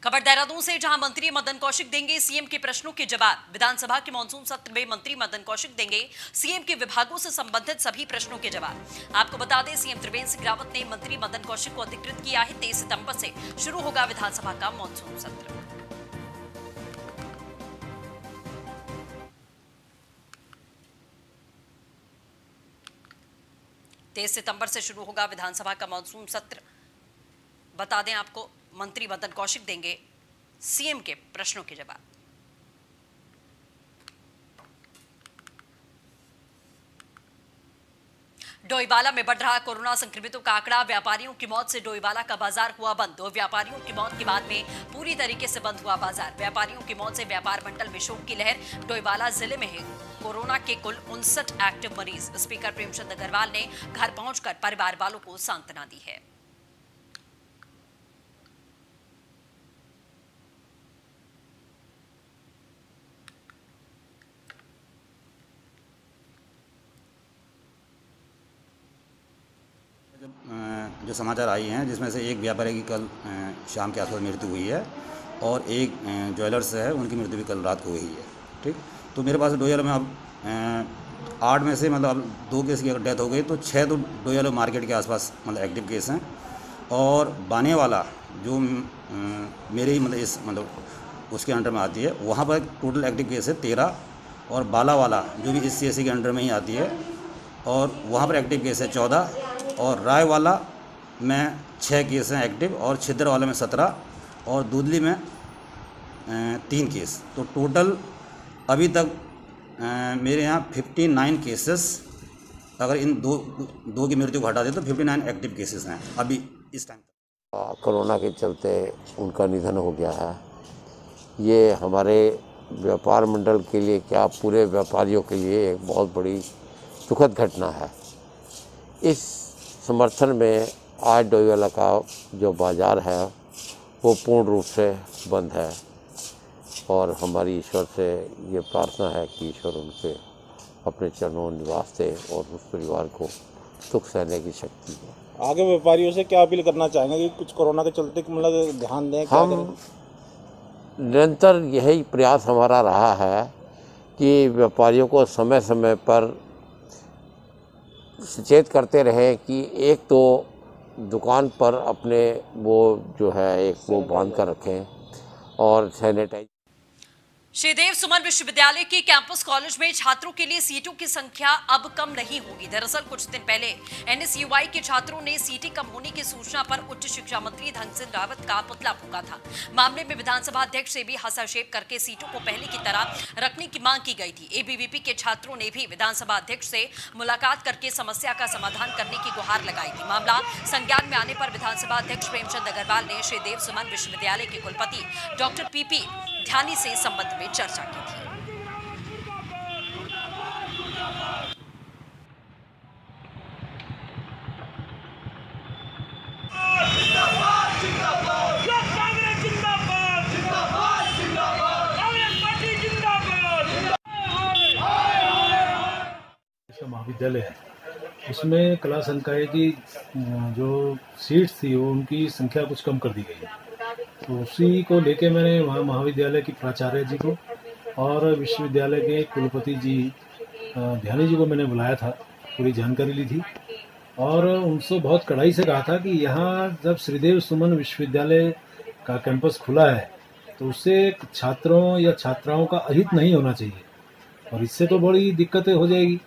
खबर देहरादून से, जहां मंत्री मदन कौशिक देंगे सीएम के प्रश्नों के जवाब। विधानसभा के मानसून सत्र में मंत्री मदन कौशिक देंगे सीएम के विभागों से संबंधित सभी प्रश्नों के जवाब। आपको बता दें, सीएम त्रिवेंद्र सिंह रावत ने मंत्री मदन कौशिक को अधिकृत किया है। 23 सितंबर से शुरू होगा विधानसभा का मानसून सत्र। सितंबर से शुरू होगा विधानसभा का मानसून सत्र। बता दें आपको, मंत्री मदन कौशिक देंगे सीएम के प्रश्नों के जवाब। डोईवाला में बढ़ रहा कोरोना संक्रमितों का आंकड़ा। व्यापारियों की मौत से डोईवाला का बाजार हुआ बंद। 2 व्यापारियों की मौत के बाद में पूरी तरीके से बंद हुआ बाजार। व्यापारियों की मौत से व्यापार मंडल में शोक की लहर। डोईवाला जिले में है कोरोना के कुल 59 एक्टिव मरीज। स्पीकर प्रेमचंद अग्रवाल ने घर पहुंचकर परिवार वालों को सांत्वना दी है। जो समाचार आई हैं, जिसमें से एक व्यापारी की कल शाम के आसपास मृत्यु हुई है और एक ज्वेलर्स है, उनकी मृत्यु भी कल रात को हुई है। ठीक, तो मेरे पास डोईवाला में अब 8 में से मतलब अब 2 केस की अगर डेथ हो गई तो 6 तो डोईवाला मार्केट के आसपास मतलब एक्टिव केस हैं। और बानेवाला जो मेरे ही मतलब उसके अंडर में आती है, वहाँ पर टोटल एक्टिव केस है 13। और बालावाला जो भी इस CSC के अंडर में ही आती है, और वहाँ पर एक्टिव केस है 14। और रायवाला में 6 केस हैं एक्टिव, और छिद्रवाला में 17, और दूधली में 3 केस। तो टोटल अभी तक मेरे यहाँ 59 केसेस, अगर इन दो की मृत्यु को हटा दे तो 59 एक्टिव केसेस हैं अभी इस टाइम। कोरोना के चलते उनका निधन हो गया है। ये हमारे व्यापार मंडल के लिए, क्या पूरे व्यापारियों के लिए एक बहुत बड़ी दुखद घटना है। इस समर्थन में आज डोईवाला का जो बाज़ार है वो पूर्ण रूप से बंद है, और हमारी ईश्वर से ये प्रार्थना है कि ईश्वर उनके अपने चरणों में निवास दे और उस परिवार को दुख सहने की शक्ति दे। आगे व्यापारियों से क्या अपील करना चाहेंगे कि कुछ कोरोना के चलते मतलब ध्यान दें? हम निरंतर यही प्रयास हमारा रहा है कि व्यापारियों को समय समय पर सचेत करते रहें कि एक तो दुकान पर अपने वो जो है एक वो बांध कर रखें और सैनिटाइज। श्रीदेव सुमन विश्वविद्यालय के कैंपस कॉलेज में छात्रों के लिए सीटों की संख्या अब कम नहीं होगी। दरअसल कुछ दिन पहले NSUI के छात्रों ने सीटें कम होने की सूचना पर उच्च शिक्षा मंत्री धन सिंह रावत का पुतला फूंका था। मामले में विधानसभा अध्यक्ष से भी हस्तक्षेप करके सीटों को पहले की तरह रखने की मांग की गई थी। ABVP के छात्रों ने भी विधानसभा अध्यक्ष से मुलाकात करके समस्या का समाधान करने की गुहार लगाई थी। मामला संज्ञान में आने पर विधानसभा अध्यक्ष प्रेमचंद अग्रवाल ने श्रीदेव सुमन विश्वविद्यालय के कुलपति डॉक्टर PP ध्यानी से संबंध में चर्चा की थी। महाविद्यालय है, उसमें कला संकाय की जो सीट्स थी वो उनकी संख्या कुछ कम कर दी गई है। तो उसी को लेके मैंने वहाँ महाविद्यालय की प्राचार्य जी को और विश्वविद्यालय के कुलपति जी ध्यानी जी को मैंने बुलाया था, पूरी जानकारी ली थी और उनसे बहुत कड़ाई से कहा था कि यहाँ जब श्रीदेव सुमन विश्वविद्यालय का कैंपस खुला है तो उससे छात्रों या छात्राओं का अहित नहीं होना चाहिए, और इससे तो बड़ी दिक्कतें हो जाएगी।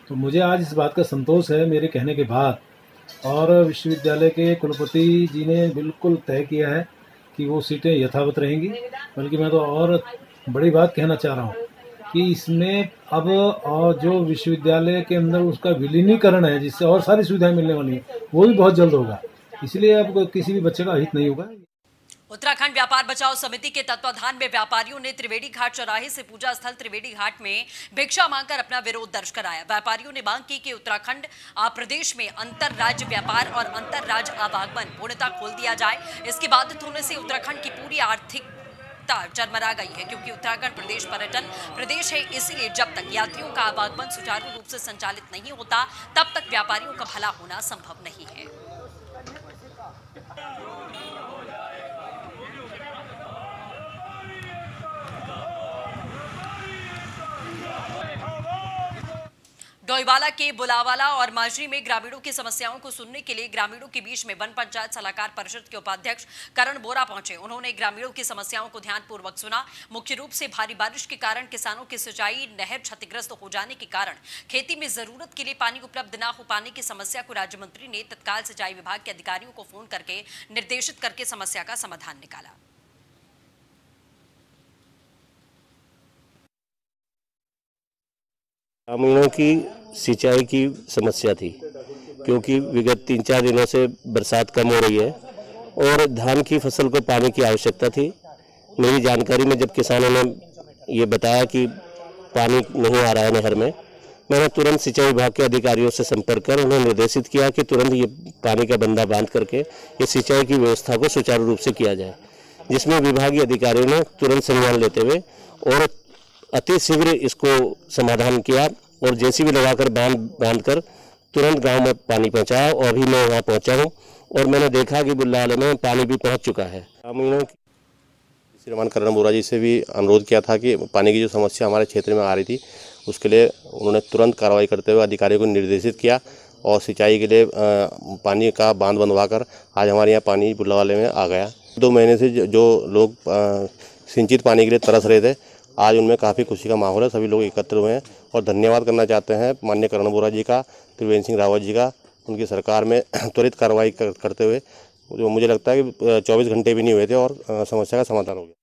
तो मुझे आज इस बात का संतोष है मेरे कहने के बाद, और विश्वविद्यालय के कुलपति जी ने बिल्कुल तय किया है कि वो सीटें यथावत रहेंगी। बल्कि मैं तो और बड़ी बात कहना चाह रहा हूँ कि इसमें अब और जो विश्वविद्यालय के अंदर उसका विलीनीकरण है, जिससे और सारी सुविधाएं मिलने वाली हैं, वो भी बहुत जल्द होगा। इसलिए अब किसी भी बच्चे का हित नहीं होगा। उत्तराखंड व्यापार बचाओ समिति के तत्वाधान में व्यापारियों ने त्रिवेणी घाट चौराहे से पूजा स्थल त्रिवेणी घाट में भिक्षा मांगकर अपना विरोध दर्ज कराया। व्यापारियों ने मांग की कि उत्तराखंड प्रदेश में अंतर राज्य व्यापार और अंतर राज्य आवागमन पूर्णतः खोल दिया जाए। इसके बाधित होने से उत्तराखंड की पूरी आर्थिक चरमरा गई है, क्योंकि उत्तराखंड प्रदेश पर्यटन प्रदेश है। इसीलिए जब तक यात्रियों का आवागमन सुचारू रूप से संचालित नहीं होता तब तक व्यापारियों का भला होना संभव नहीं है। डोईवाला के बुलावाला और माजरी में ग्रामीणों की समस्याओं को सुनने के लिए ग्रामीणों के बीच में वन पंचायत सलाहकार परिषद के उपाध्यक्ष करण बोरा पहुंचे। उन्होंने ग्रामीणों की समस्याओं को ध्यानपूर्वक सुना। मुख्य रूप से भारी बारिश के कारण किसानों की सिंचाई नहर क्षतिग्रस्त हो जाने के कारण खेती में जरूरत के लिए पानी उपलब्ध न हो पाने की समस्या को राज्य मंत्री ने तत्काल सिंचाई विभाग के अधिकारियों को फोन करके निर्देशित करके समस्या का समाधान निकाला। ग्रामीणों की सिंचाई की समस्या थी, क्योंकि विगत 3-4 दिनों से बरसात कम हो रही है और धान की फसल को पानी की आवश्यकता थी। मेरी जानकारी में जब किसानों ने ये बताया कि पानी नहीं आ रहा है नहर में, मैंने तुरंत सिंचाई विभाग के अधिकारियों से संपर्क कर उन्हें निर्देशित किया कि तुरंत ये पानी का बंधा बांध करके ये सिंचाई की व्यवस्था को सुचारू रूप से किया जाए, जिसमें विभागीय अधिकारियों ने तुरंत संज्ञान लेते हुए और अति शीघ्र इसको समाधान किया और जेसीबी लगाकर बांध कर तुरंत गांव में पानी पहुंचाया। और अभी मैं वहां पहुंचा हूं और मैंने देखा कि बुल्लावाले में पानी भी पहुंच चुका है। ग्रामीणों श्रीमान करण बोरा जी से भी अनुरोध किया था कि पानी की जो समस्या हमारे क्षेत्र में आ रही थी उसके लिए उन्होंने तुरंत कार्रवाई करते हुए अधिकारियों को निर्देशित किया और सिंचाई के लिए पानी का बांध बनवा कर आज हमारे यहाँ पानी बुल्लावाले में आ गया। 2 महीने से जो लोग सिंचित पानी के लिए तरस रहे थे, आज उनमें काफ़ी खुशी का माहौल है। सभी लोग एकत्र हुए हैं और धन्यवाद करना चाहते हैं माननीय करण बोरा जी का, त्रिवेंद्र सिंह रावत जी का, उनकी सरकार में त्वरित कार्रवाई करते हुए जो मुझे लगता है कि 24 घंटे भी नहीं हुए थे और समस्या का समाधान हो गया।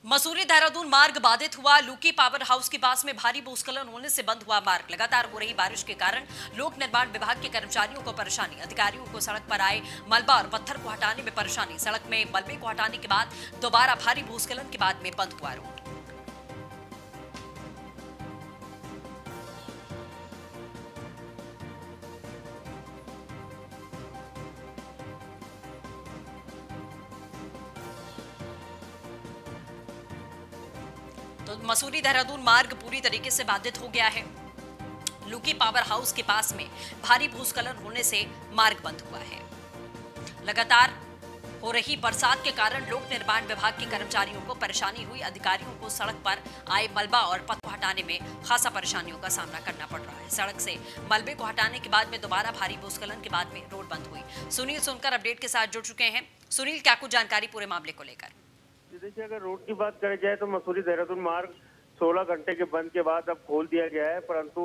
मसूरी देहरादून मार्ग बाधित हुआ। लुकी पावर हाउस के पास में भारी भूस्खलन होने से बंद हुआ मार्ग। लगातार हो रही बारिश के कारण लोक निर्माण विभाग के कर्मचारियों को परेशानी। अधिकारियों को सड़क पर आए मलबा और पत्थर को हटाने में परेशानी। सड़क में मलबे को हटाने के बाद दोबारा भारी भूस्खलन के बाद में बंद हुआ रोड। तो मसूरी देहरादून मार्ग पूरी तरीके से बाधित हो गया है। लुकी पावर हाउस के पास में भारी भूस्खलन होने से मार्ग बंद हुआ है। लगातार हो रही बरसात के कारण लोक निर्माण विभाग के कर्मचारियों को परेशानी हुई। अधिकारियों को सड़क पर आए मलबा और पत्थर हटाने में खासा परेशानियों का सामना करना पड़ रहा है। सड़क से मलबे को हटाने के बाद में दोबारा भारी भूस्खलन के बाद में रोड बंद हुई। सुनील सोनकर अपडेट के साथ जुड़ चुके हैं। सुनील, क्या कुछ जानकारी पूरे मामले को लेकर? देखिए, अगर रोड की बात करी जाए तो मसूरी देहरादून मार्ग 16 घंटे के बंद के बाद अब खोल दिया गया है, परंतु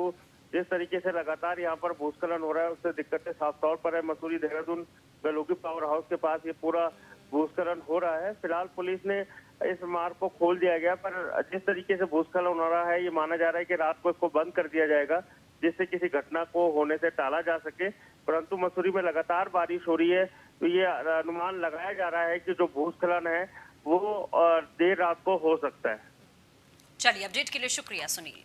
जिस तरीके से लगातार यहाँ पर भूस्खलन हो रहा है उससे दिक्कतें साफ तौर पर है। मसूरी देहरादून लुकी पावर हाउस के पास ये पूरा भूस्खलन हो रहा है। फिलहाल पुलिस ने इस मार्ग को खोल दिया गया, पर जिस तरीके से भूस्खलन हो रहा है ये माना जा रहा है कि रात को इसको बंद कर दिया जाएगा, जिससे किसी घटना को होने से टाला जा सके। परंतु मसूरी में लगातार बारिश हो रही है, तो ये अनुमान लगाया जा रहा है कि जो भूस्खलन है वो देर रात को हो सकता है। चलिए, अपडेट के लिए शुक्रिया सुनील।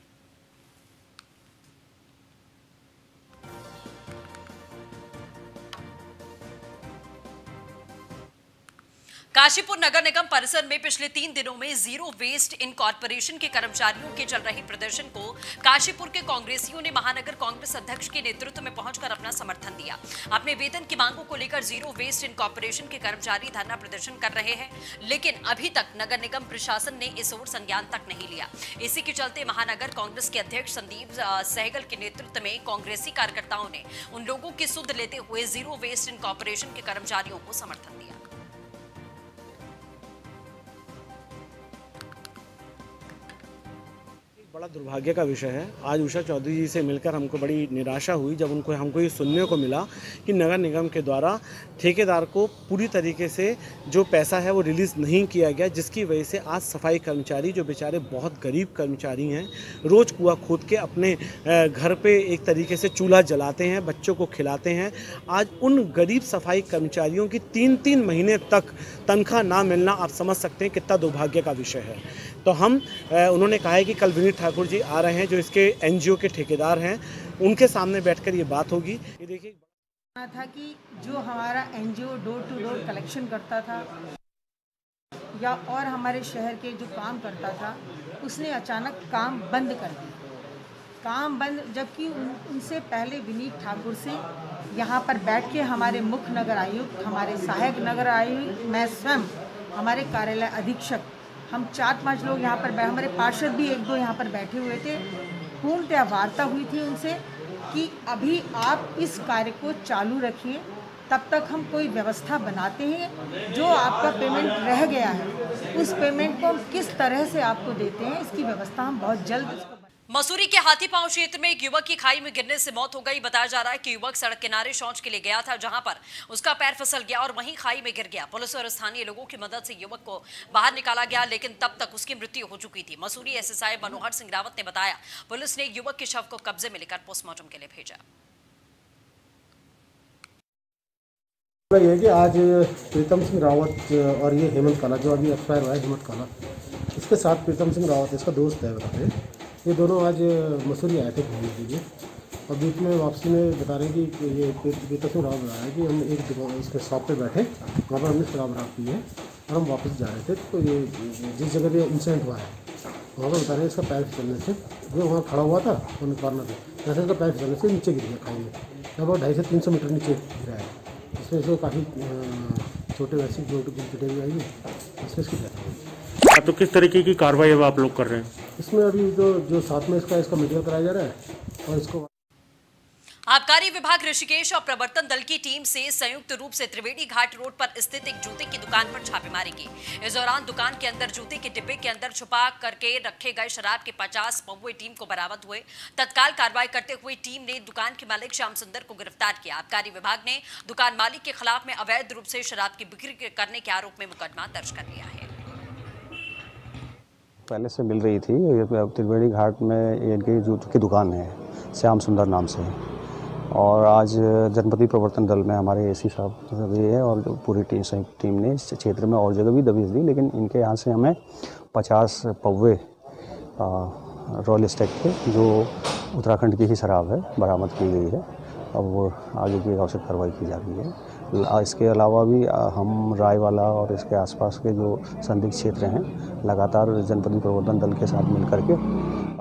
काशीपुर नगर निगम परिसर में पिछले 3 दिनों में जीरो वेस्ट इन कॉर्पोरेशन के कर्मचारियों के चल रहे प्रदर्शन को काशीपुर के कांग्रेसियों ने महानगर कांग्रेस अध्यक्ष के नेतृत्व में पहुंचकर अपना समर्थन दिया। अपने वेतन की मांगों को लेकर जीरो वेस्ट इन कॉर्पोरेशन के कर्मचारी धरना प्रदर्शन कर रहे हैं, लेकिन अभी तक नगर निगम प्रशासन ने इस ओर संज्ञान तक नहीं लिया। इसी के चलते महानगर कांग्रेस के अध्यक्ष संदीप सहगल के नेतृत्व में कांग्रेसी कार्यकर्ताओं ने उन लोगों की सुध लेते हुए जीरो वेस्ट इन कॉर्पोरेशन के कर्मचारियों को समर्थन दिया। बड़ा दुर्भाग्य का विषय है। आज उषा चौधरी जी से मिलकर हमको बड़ी निराशा हुई जब हमको ये सुनने को मिला कि नगर निगम के द्वारा ठेकेदार को पूरी तरीके से जो पैसा है वो रिलीज़ नहीं किया गया, जिसकी वजह से आज सफाई कर्मचारी जो बेचारे बहुत गरीब कर्मचारी हैं, रोज़ कुआं खोद के अपने घर पे एक तरीके से चूल्हा जलाते हैं, बच्चों को खिलाते हैं। आज उन गरीब सफाई कर्मचारियों की 3-3 महीने तक तनख्वाह ना मिलना, आप समझ सकते हैं कितना दुर्भाग्य का विषय है। तो उन्होंने कहा है कि कल विनीत ठाकुर जी आ रहे हैं जो इसके एनजीओ के ठेकेदार हैं, उनके सामने बैठकर ये बात होगी। ये देखिए था कि जो हमारा NGO door to door collection करता था या और हमारे शहर के जो काम करता था, उसने अचानक काम बंद कर दिया। काम बंद, जबकि उनसे पहले विनीत ठाकुर से यहाँ पर बैठ के हमारे मुख्य नगर आयुक्त, हमारे सहायक नगर आयुक्त, मैं स्वयं, हमारे कार्यालय अधीक्षक, हम 4-5 लोग यहाँ पर हमारे पार्षद भी 1-2 यहाँ पर बैठे हुए थे पूर्णतया वार्ता हुई थी उनसे कि अभी आप इस कार्य को चालू रखिए, तब तक हम कोई व्यवस्था बनाते हैं। जो आपका पेमेंट रह गया है उस पेमेंट को हम किस तरह से आपको देते हैं, इसकी व्यवस्था हम बहुत जल्द मसूरी के हाथीपांव क्षेत्र में एक युवक की खाई में गिरने से मौत हो गई। बताया जा रहा है कि युवक सड़क किनारे शौच के लिए गया था, जहां पर उसका पैर फिसल गया और वहीं खाई में गिर गया। पुलिस और स्थानीय लोगों की मदद से युवक को बाहर निकाला गया, लेकिन तब तक उसकी मृत्यु हो चुकी थी। मसूरी एसएसआई मनोहर सिंह रावत ने बताया, पुलिस ने युवक के शव को कब्जे में लेकर पोस्टमार्टम के लिए भेजा। ये है कि आज प्रीतम सिंह रावत और ये हेमंत काला, जो अभी एक्सपायर हुआ है हेमंत काला, इसके साथ प्रीतम सिंह रावत इसका दोस्त है बताते हैं। ये दोनों आज मसूरी आए थे घूमने के लिए और बीच में वापसी में बता रहे हैं कि ये प्रीतम सिंह रावत बता रहे हैं कि हम एक दुकान उसके शॉप पे बैठे, वहाँ पर हमने शराब वराब पी है और हम वापस जा रहे थे। तो ये जिस जगह पे इंसिडेंट हुआ है वहाँ पर बता रहे हैं इसका पैर फिसलने से, जो वहाँ खड़ा हुआ था उन कॉर्नर पर, जैसे उसका पैर फिसलने से नीचे गिर गया खाई में, लगभग 250 से 300 मीटर नीचे गिरा है। इसमें से काफ़ी छोटे वैसे जो पिटे हुए आई है, इसमें इसकी डेथ हो गई। तो किस तरीके की कार्रवाई अब आप लोग कर रहे हैं? इसमें अभी जो साथ में इसका मेडिकल कराया जा रहा है और इसको आबकारी विभाग ऋषिकेश और प्रवर्तन दल की टीम से संयुक्त रूप से त्रिवेणी घाट रोड पर स्थित एक जूते की दुकान पर छापेमारी की। इस दौरान दुकान के अंदर जूते के डिब्बे के अंदर छुपा करके रखे गए शराब के 50 पौवे टीम को बरामद हुए। तत्काल कार्रवाई करते हुए टीम ने दुकान के मालिक श्याम सुंदर को गिरफ्तार किया। आबकारी विभाग ने दुकान मालिक के खिलाफ में अवैध रूप से शराब की बिक्री करने के आरोप में मुकदमा दर्ज कर लिया है। पहले से मिल रही थी, त्रिवेणी घाट में इनकी जूतों की दुकान है श्याम सुंदर नाम से, और आज जनपति प्रवर्तन दल में हमारे एसी साहब भी है और पूरी संयुक्त टीम ने इस क्षेत्र में और जगह भी दबिश दी, लेकिन इनके यहाँ से हमें 50 पौवे रॉयल स्टेक के, जो उत्तराखंड की ही शराब है, बरामद की गई है। अब वो आगे की आवश्यक कार्रवाई की जा रही है। इसके अलावा भी हम रायवाला और इसके आसपास के जो संदिग्ध क्षेत्र हैं, लगातार जनपद प्रवर्तन दल के साथ मिलकर के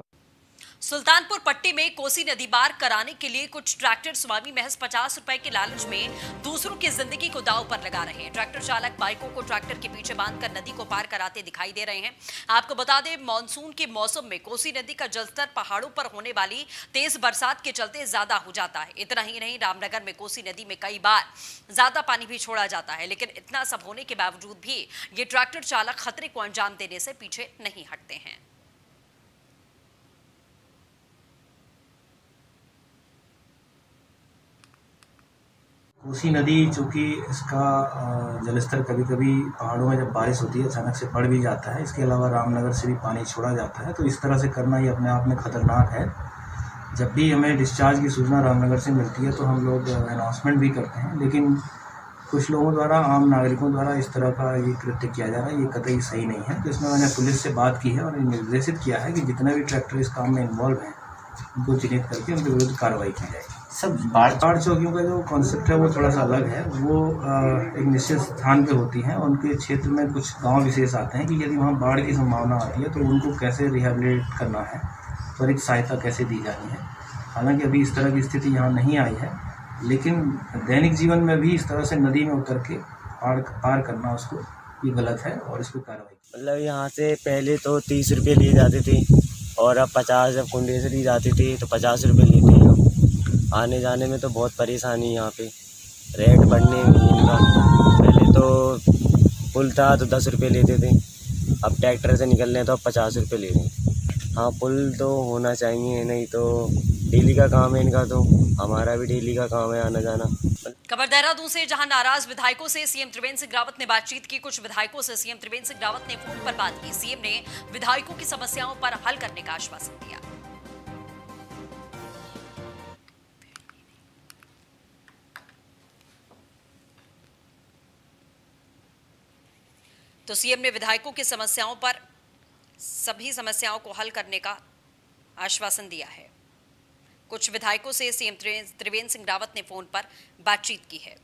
सुल्तानपुर पट्टी में कोसी नदी पार कराने के लिए कुछ ट्रैक्टर स्वामी महज 50 रुपए के लालच में दूसरों की जिंदगी को दांव पर लगा रहे हैं। ट्रैक्टर चालक बाइकों को ट्रैक्टर के पीछे बांधकर नदी को पार कराते दिखाई दे रहे हैं। आपको बता दें, मानसून के मौसम में कोसी नदी का जलस्तर पहाड़ों पर होने वाली तेज बरसात के चलते ज्यादा हो जाता है। इतना ही नहीं, रामनगर में कोसी नदी में कई बार ज्यादा पानी भी छोड़ा जाता है, लेकिन इतना सब होने के बावजूद भी ये ट्रैक्टर चालक खतरे को अंजाम देने से पीछे नहीं हटते हैं। कोसी नदी, चूँकि इसका जलस्तर कभी कभी पहाड़ों में जब बारिश होती है अचानक से बढ़ भी जाता है। इसके अलावा रामनगर से भी पानी छोड़ा जाता है, तो इस तरह से करना ये अपने आप में ख़तरनाक है। जब भी हमें डिस्चार्ज की सूचना रामनगर से मिलती है तो हम लोग अनाउंसमेंट भी करते हैं, लेकिन कुछ लोगों द्वारा, आम नागरिकों द्वारा इस तरह का ये कृत्य किया जा रहा है, ये कतई सही नहीं है। तो इसमें मैंने पुलिस से बात की है और निर्देशित किया है कि जितने भी ट्रैक्टर इस काम में इन्वॉल्व हैं उनको चिन्हित करके उनके विरुद्ध कार्रवाई की जाएगी। सब बाढ़ चौकियों का जो कॉन्सेप्ट है वो थोड़ा सा अलग है। वो एक निश्चित स्थान पे होती हैं, उनके क्षेत्र में कुछ गांव विशेष आते हैं कि यदि वहाँ बाढ़ की संभावना आती है तो उनको कैसे रिहेबिलिटेट करना है, त्वरित सहायता कैसे दी जानी है। हालांकि अभी इस तरह की स्थिति यहाँ नहीं आई है, लेकिन दैनिक जीवन में भी इस तरह से नदी में उतर के पार करना, उसको ये गलत है और इस पर कार्रवाई। मतलब यहाँ से पहले तो 30 रुपये लिए जाते थे और अब 50, जब कुंडे से ली जाती थी तो 50 रुपये लेते हैं। आने जाने में तो बहुत परेशानी यहाँ पे, रेट बढ़ने इनका। पहले तो पुल था तो 10 रुपये लेते थे, अब ट्रैक्टर से निकल रहे हैं तो अब 50 रुपये ले रहे हैं। हाँ, पुल तो होना चाहिए, नहीं तो डेली का काम है इनका, तो हमारा भी डेली का काम है आना जाना। खबर देहरादून से, जहां नाराज विधायकों से सीएम त्रिवेंद्र सिंह रावत ने बातचीत की। कुछ विधायकों से सीएम त्रिवेंद्र सिंह रावत ने फोन पर बात की। सीएम ने विधायकों की समस्याओं पर हल करने का आश्वासन दिया। तो सीएम ने विधायकों की समस्याओं पर सभी समस्याओं को हल करने का आश्वासन दिया है। कुछ विधायकों से सीएम त्रिवेंद्र सिंह रावत ने फोन पर बातचीत की है।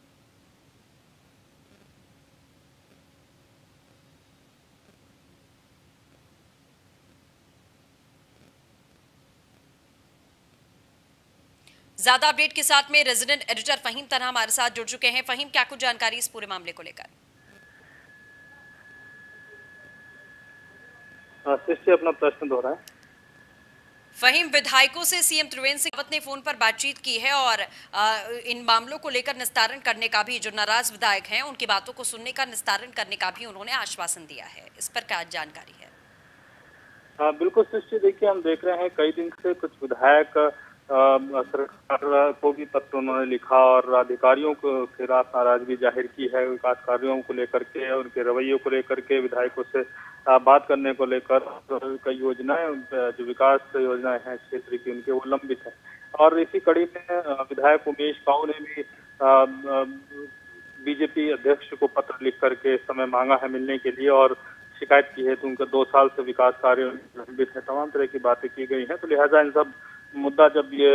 ज्यादा अपडेट के साथ में रेजिडेंट एडिटर फहीम तन्हा हमारे साथ जुड़ चुके हैं। फहीम, क्या कुछ जानकारी इस पूरे मामले को लेकर? फिर से अपना प्रश्न दोहराएं। फहीम, विधायकों से सीएम त्रिवेंद्र सिंह रावत ने फोन पर बातचीत की है और इन मामलों को लेकर निस्तारण करने का भी, जो नाराज विधायक हैं उनकी बातों को सुनने का, निस्तारण करने का भी उन्होंने आश्वासन दिया है। इस पर क्या जानकारी है? हाँ बिल्कुल सृष्टि, देखिए हम देख रहे हैं कई दिन से कुछ विधायक सरकार को भी पत्र उन्होंने लिखा और अधिकारियों के खिलाफ नाराजगी जाहिर की है, विकास कार्यों को लेकर के, उनके रवैयों को लेकर के, विधायकों से बात करने को लेकर। कई योजनाएं, जो विकास योजनाएं हैं क्षेत्र की, उनके वो लंबित है। और इसी कड़ी में विधायक उमेश पाऊ ने भी बीजेपी अध्यक्ष को पत्र लिख करके समय मांगा है मिलने के लिए और शिकायत की है। तो उनका 2 साल से विकास कार्य लंबित है, तमाम तरह की बातें की गई हैं। तो लिहाजा इन सब मुद्दा जब ये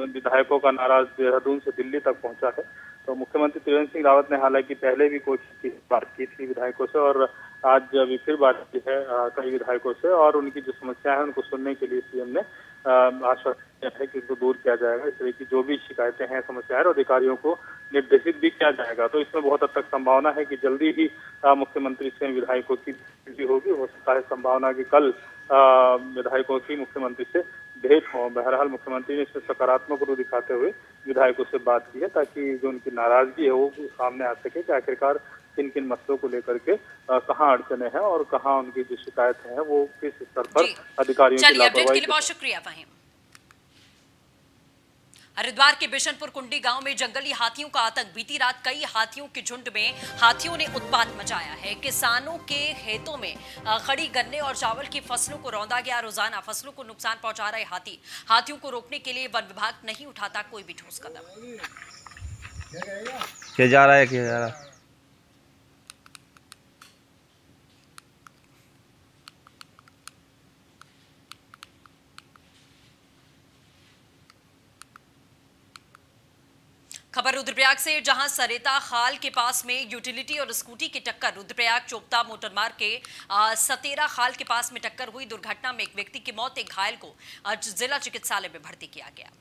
विधायकों का नाराज देहरादून से दिल्ली तक पहुंचा है, तो मुख्यमंत्री त्रिवेंद्र सिंह रावत ने हालांकि पहले भी कोशिश की, बात की थी विधायकों से और आज अभी फिर बात की है कई विधायकों से और उनकी जो समस्या है उनको सुनने के लिए सीएम ने आश्वासन दिया है कि इसको दूर किया जाएगा। इस तरह की जो भी शिकायतें हैं, समस्याएं, अधिकारियों को निर्देशित भी किया जाएगा। तो इसमें बहुत हद तक संभावना है कि जल्दी ही मुख्यमंत्री से विधायकों की होगी। हो सकता है संभावना कि कल विधायकों की मुख्यमंत्री से भेंट हो। बहरहाल मुख्यमंत्री ने इसमें सकारात्मक रूप दिखाते हुए विधायकों से बात की है ताकि जो उनकी नाराजगी है वो सामने आ सके कि आखिरकार किन किन मसलों को लेकर के कहाँ अड़चने हैं और कहाँ उनकी जो शिकायतें हैं वो किस स्तर पर अधिकारियों की लापरवाही। बहुत शुक्रिया फहीम। हरिद्वार के बिशनपुर कुंडी गांव में जंगली हाथियों का आतंक। बीती रात कई हाथियों के झुंड में हाथियों ने उत्पात मचाया है। किसानों के खेतों में खड़ी गन्ने और चावल की फसलों को रौंदा गया। रोजाना फसलों को नुकसान पहुंचा रहे हाथियों को रोकने के लिए वन विभाग नहीं उठाता कोई भी ठोस कदम। क्या जा रहा है खबर रुद्रप्रयाग से, जहां सरेता खाल के पास में यूटिलिटी और स्कूटी की टक्कर। रुद्रप्रयाग चोपता मोटरमार्ग के सतेरा खाल के पास में टक्कर हुई। दुर्घटना में एक व्यक्ति की मौत, एक घायल को जिला चिकित्सालय में भर्ती किया गया।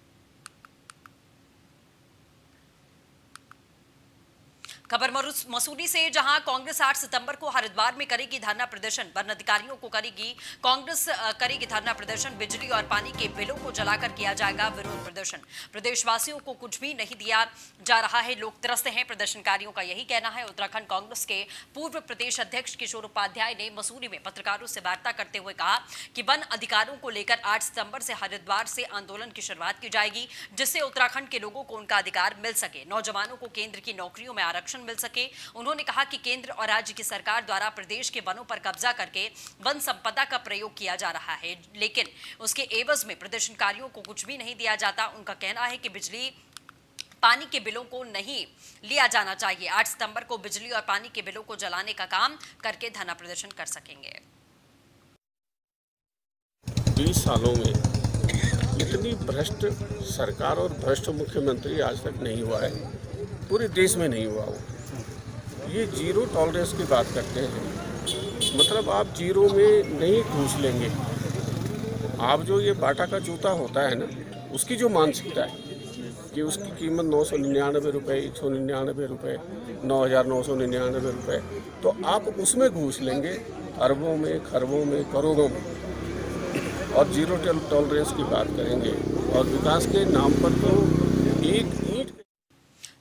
खबर मसूरी से, जहां कांग्रेस 8 सितंबर को हरिद्वार में करेगी धरना प्रदर्शन। वन अधिकारियों को करेगी कांग्रेस करेगी धरना प्रदर्शन। बिजली और पानी के बिलों को जलाकर किया जाएगा विरोध प्रदर्शन। प्रदेशवासियों को कुछ भी नहीं दिया जा रहा है, लोग त्रस्त हैं, प्रदर्शनकारियों का यही कहना है। उत्तराखंड कांग्रेस के पूर्व प्रदेश अध्यक्ष किशोर उपाध्याय ने मसूरी में पत्रकारों से वार्ता करते हुए कहा कि वन अधिकारों को लेकर 8 सितंबर से हरिद्वार से आंदोलन की शुरुआत की जाएगी, जिससे उत्तराखंड के लोगों को उनका अधिकार मिल सके, नौजवानों को केंद्र की नौकरियों में आरक्षण मिल सके। उन्होंने कहा कि केंद्र और राज्य की सरकार द्वारा प्रदेश के वनों पर कब्जा करके वन संपदा का प्रयोग किया जा रहा है, लेकिन उसके एवज में प्रदर्शनकारियों को कुछ भी नहीं दिया जाता। उनका कहना है कि बिजली पानी के बिलों को नहीं लिया जाना चाहिए। 8 सितंबर को बिजली और पानी के बिलों को जलाने का काम करके धरना प्रदर्शन कर सकेंगे। 20 सालों में इतनी भ्रष्ट सरकार और भ्रष्ट मुख्यमंत्री आज तक नहीं हुआ है, पूरे देश में नहीं हुआ हो। ये जीरो टॉलरेंस की बात करते हैं, मतलब आप जीरो में नहीं घूस लेंगे। आप जो ये बाटा का जूता होता है ना, उसकी जो मानसिकता है कि उसकी कीमत 999 रुपये, 199 रुपये, 9,999 रुपये, तो आप उसमें घूस लेंगे अरबों में, खरबों में, करोड़ों में, और जीरो टॉलरेंस की बात करेंगे। और विकास के नाम पर तो एक ईंट।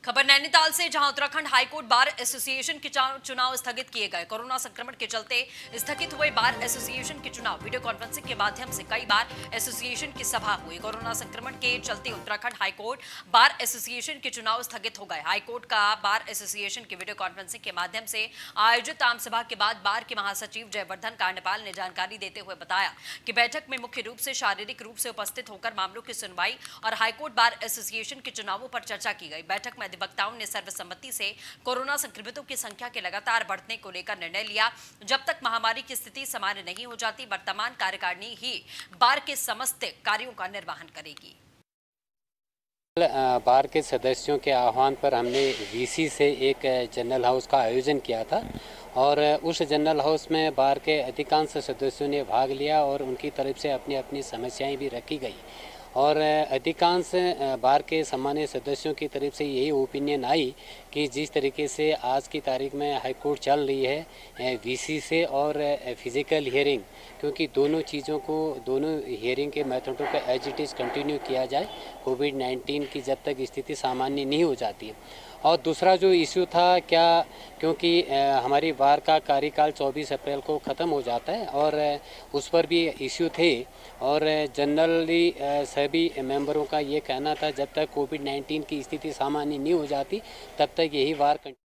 खबर नैनीताल से, जहां उत्तराखंड हाईकोर्ट बार एसोसिएशन के चुनाव स्थगित किए गए। कोरोना संक्रमण के चलते स्थगित हुए बार एसोसिएशन के चुनाव। वीडियो कॉन्फ्रेंसिंग के माध्यम से कई बार एसोसिएशन की सभा हुई। कोरोना संक्रमण के चलते उत्तराखंड हाईकोर्ट बार एसोसिएशन के चुनाव स्थगित हो गए। हाईकोर्ट का बार एसोसिएशन की वीडियो कॉन्फ्रेंसिंग के माध्यम से आयोजित आम सभा के बाद बार के महासचिव जयवर्धन कांडपाल ने जानकारी देते हुए बताया कि बैठक में मुख्य रूप से शारीरिक रूप से उपस्थित होकर मामलों की सुनवाई और हाईकोर्ट बार एसोसिएशन के चुनावों पर चर्चा की गई। बैठक में अधिवक्ताओं ने सर्वसम्मति से कोरोना संक्रमितों की संख्या के लगातार बढ़ने को लेकर निर्णय लिया। जब तक महामारी की स्थिति सामान्य नहीं हो जाती, वर्तमान कार्यकारिणी ही बार के समस्त कार्यों का निर्वहन करेगी। बार के सदस्यों के आह्वान पर हमने वीसी से एक जनरल हाउस का आयोजन किया था और उस जनरल हाउस में बार के अधिकांश सदस्यों ने भाग लिया और उनकी तरफ से अपनी अपनी समस्याएं भी रखी गई और अधिकांश बार के सामान्य सदस्यों की तरफ से यही ओपिनियन आई कि जिस तरीके से आज की तारीख में हाई कोर्ट चल रही है वीसी से और फिज़िकल हियरिंग, क्योंकि दोनों चीज़ों को, दोनों हियरिंग के मेथडों को एज इट इज़ कंटिन्यू किया जाए कोविड-19 की जब तक स्थिति सामान्य नहीं हो जाती है। और दूसरा जो इशू था क्या, क्योंकि हमारी बार का कार्यकाल 24 अप्रैल को ख़त्म हो जाता है और उस पर भी इशू थे और जनरली सभी मेंबरों का ये कहना था जब तक कोविड-19 की स्थिति सामान्य नहीं हो जाती तब तक यही बार